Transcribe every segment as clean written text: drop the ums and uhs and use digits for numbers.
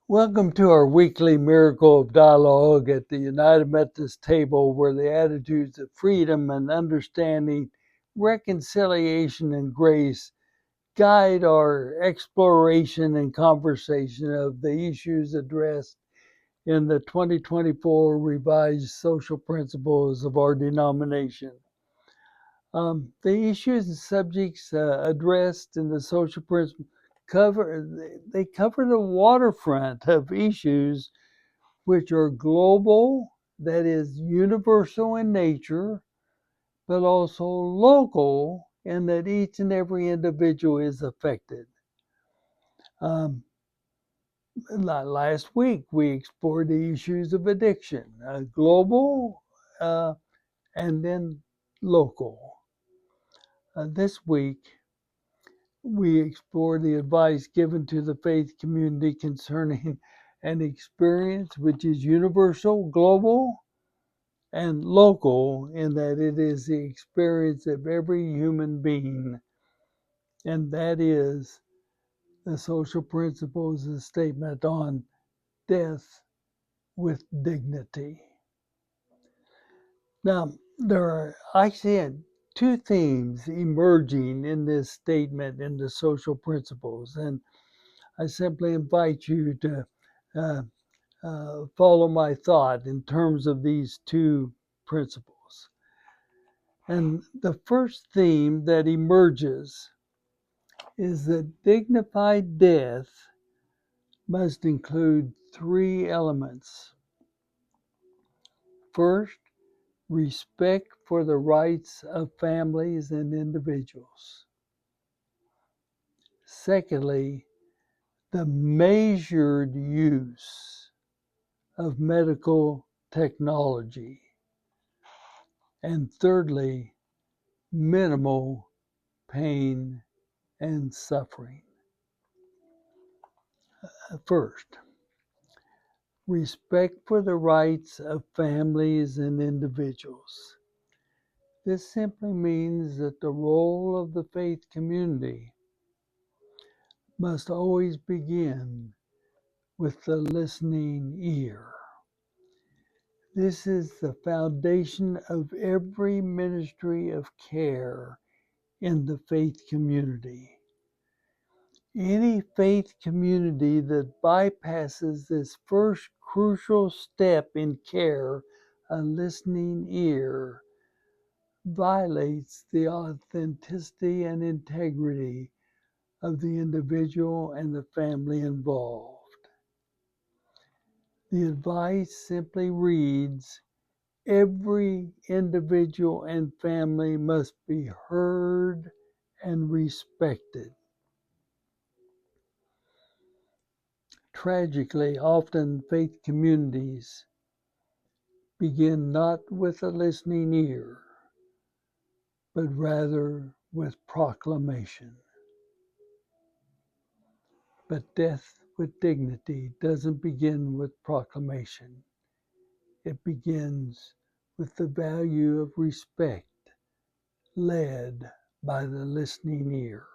Welcome to our weekly Miracle of Dialogue at the United Methodist table, where the attitudes of freedom and understanding, reconciliation and grace guide our exploration and conversation of the issues addressed in the 2024 revised social principles of our denomination. The issues and subjects addressed in the social principles cover the waterfront of issues which are global, that is universal in nature, but also local in that each and every individual is affected. Um, Last week we explored the issues of addiction, global and then local. This week we explore the advice given to the faith community concerning an experience which is universal, global, and local in that it is the experience of every human being, and that is the social principles and statement on death with dignity. Now, there are actually two themes emerging in this statement in the social principles, and I simply invite you to uh, follow my thought in terms of these two principles. And the first theme that emerges is that dignified death must include three elements. First, respect for the rights of families and individuals. Secondly, the measured use of medical technology. And thirdly, minimal pain and suffering. First, respect for the rights of families and individuals. This simply means that the role of the faith community must always begin with the listening ear. This is the foundation of every ministry of care in the faith community. Any faith community that bypasses this first crucial step in care, a listening ear, violates the authenticity and integrity of the individual and the family involved. The advice simply reads, every individual and family must be heard and respected. Tragically, often faith communities begin not with a listening ear, but rather with proclamation. But death with dignity doesn't begin with proclamation. It begins with the value of respect led by the listening ear.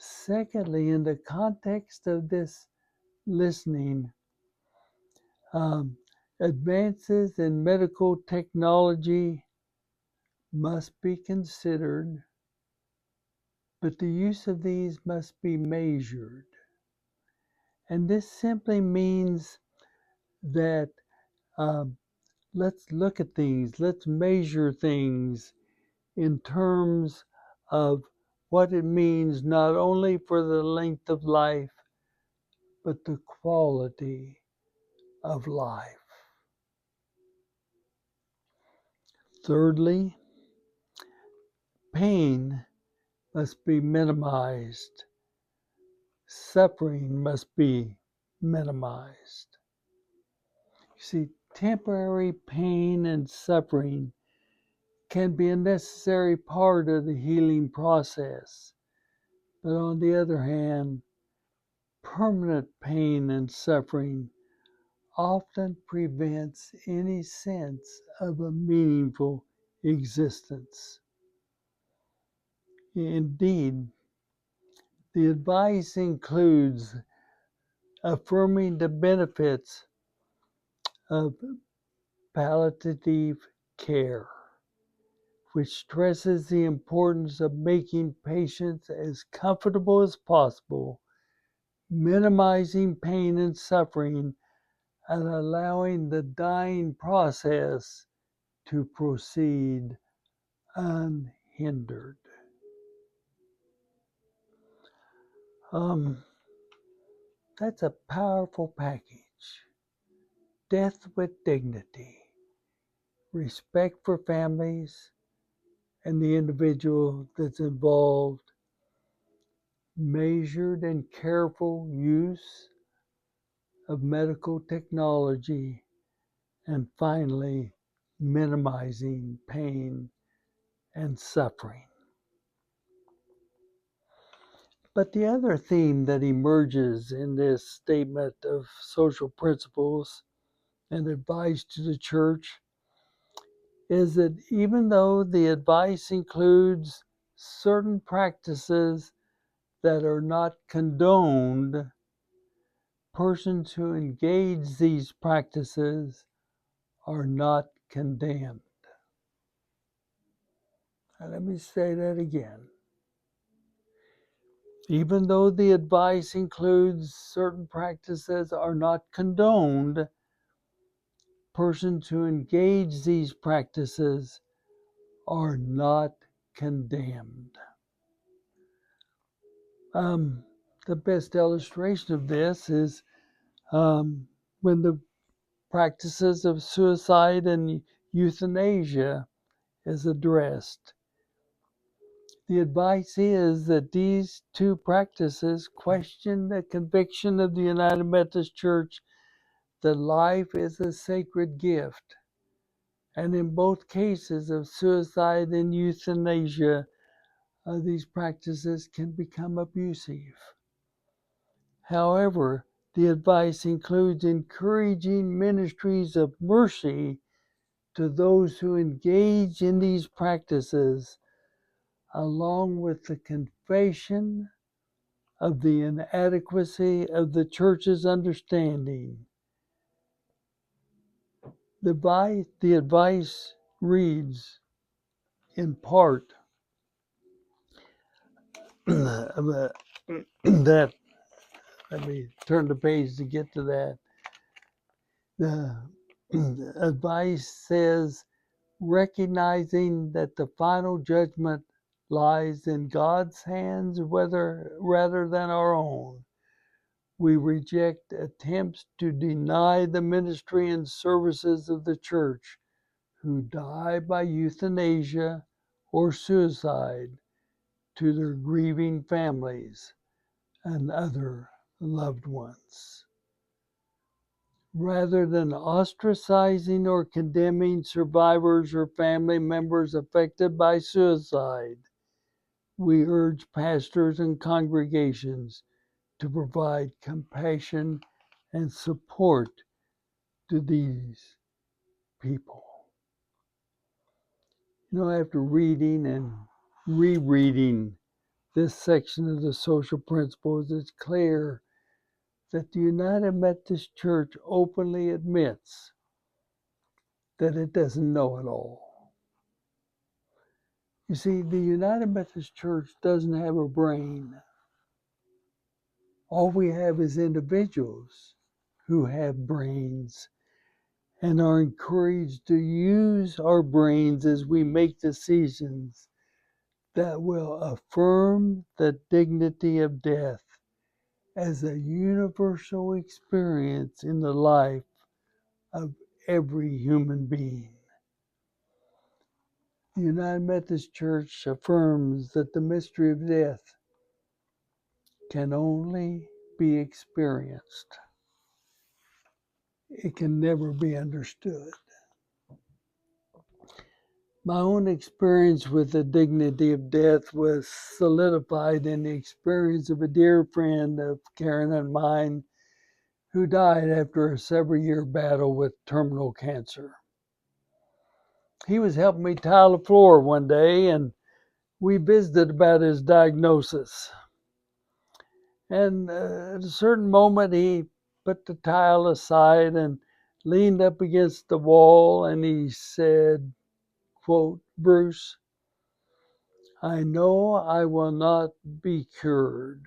Secondly, in the context of this listening, um, advances in medical technology must be considered, but the use of these must be measured. And this simply means that let's look at things, let's measure things in terms of what it means not only for the length of life, but the quality of life. Thirdly, pain must be minimized. Suffering must be minimized. You see, temporary pain and suffering can be a necessary part of the healing process. But on the other hand, permanent pain and suffering often prevents any sense of a meaningful existence. Indeed, the advice includes affirming the benefits of palliative care, which stresses the importance of making patients as comfortable as possible, minimizing pain and suffering, and allowing the dying process to proceed unhindered. That's a powerful package. Death with dignity, respect for families and the individual that's involved, measured and careful use of medical technology, and finally, minimizing pain and suffering. But the other theme that emerges in this statement of social principles and advice to the church is that even though the advice includes certain practices that are not condoned, persons who engage these practices are not condemned. And let me say that again. Even though the advice includes certain practices are not condoned, persons who engage these practices are not condemned. The best illustration of this is when the practices of suicide and euthanasia is addressed. The advice is that these two practices question the conviction of the United Methodist Church that life is a sacred gift. And in both cases of suicide and euthanasia, these practices can become abusive. However, the advice includes encouraging ministries of mercy to those who engage in these practices, along with the confession of the inadequacy of the church's understanding. The advice reads, in part, that, let me turn the page to get to that. The advice says, recognizing that the final judgment lies in God's hands rather than our own. We reject attempts to deny the ministry and services of the church who die by euthanasia or suicide to their grieving families and other loved ones. Rather than ostracizing or condemning survivors or family members affected by suicide, we urge pastors and congregations to provide compassion and support to these people. After reading and rereading this section of the social principles, it's clear that the United Methodist Church openly admits that it doesn't know it all. You see, the United Methodist Church doesn't have a brain. All we have is individuals who have brains and are encouraged to use our brains as we make decisions that will affirm the dignity of death as a universal experience in the life of every human being. The United Methodist Church affirms that the mystery of death can only be experienced. It can never be understood. My own experience with the dignity of death was solidified in the experience of a dear friend of Karen and mine who died after a several-year battle with terminal cancer. He was helping me tile the floor one day, and we visited about his diagnosis. And at a certain moment, he put the tile aside and leaned up against the wall, and he said, quote, "Bruce, I know I will not be cured,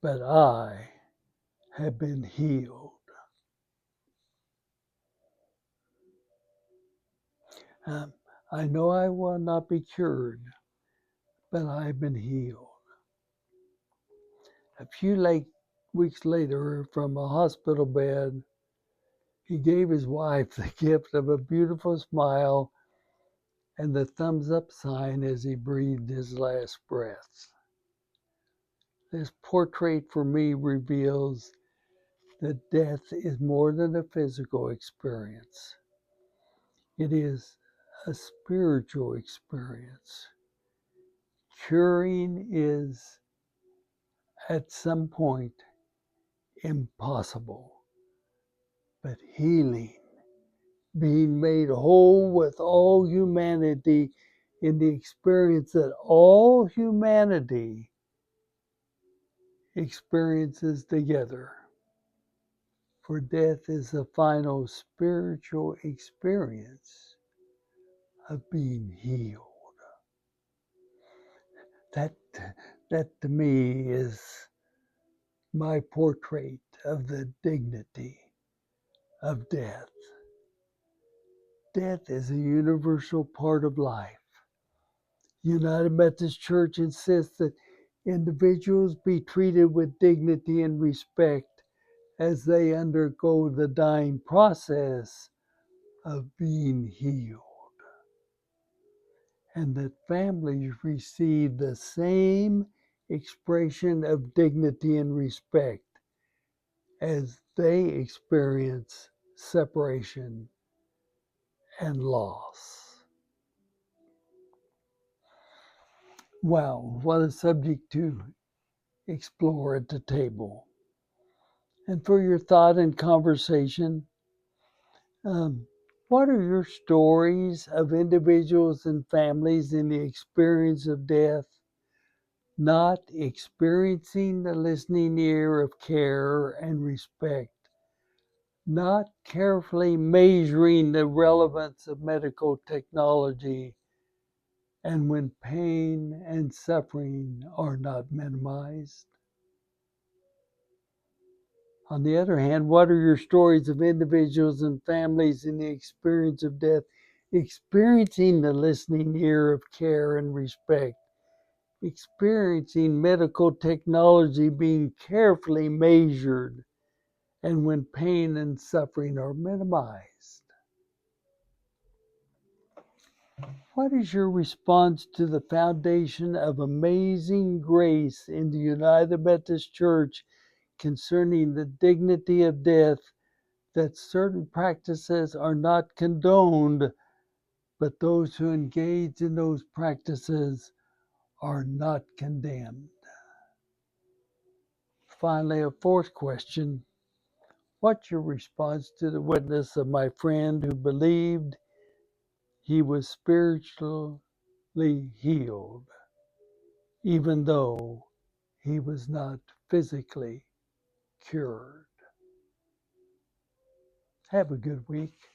but I have been healed." Um, I know I will not be cured, but I've been healed. A few weeks later, from a hospital bed, he gave his wife the gift of a beautiful smile and the thumbs up sign as he breathed his last breath. This portrait for me reveals that death is more than a physical experience. It is a spiritual experience. Curing is at some point impossible, but healing, being made whole with all humanity in the experience that all humanity experiences together. For death is the final spiritual experience of being healed. That, that to me is my portrait of the dignity of death. Death is a universal part of life. United Methodist Church insists that individuals be treated with dignity and respect as they undergo the dying process of being healed, and that families receive the same expression of dignity and respect as they experience separation and loss. Wow, what a subject to explore at the table. And for your thought and conversation, um, what are your stories of individuals and families in the experience of death, not experiencing the listening ear of care and respect, not carefully measuring the relevance of medical technology, and when pain and suffering are not minimized? On the other hand, what are your stories of individuals and families in the experience of death, experiencing the listening ear of care and respect, experiencing medical technology being carefully measured, and when pain and suffering are minimized? What is your response to the foundation of amazing grace in the United Methodist Church concerning the dignity of death, that certain practices are not condoned, but those who engage in those practices are not condemned? Finally, a fourth question: what's your response to the witness of my friend who believed he was spiritually healed, even though he was not physically cured? Have a good week.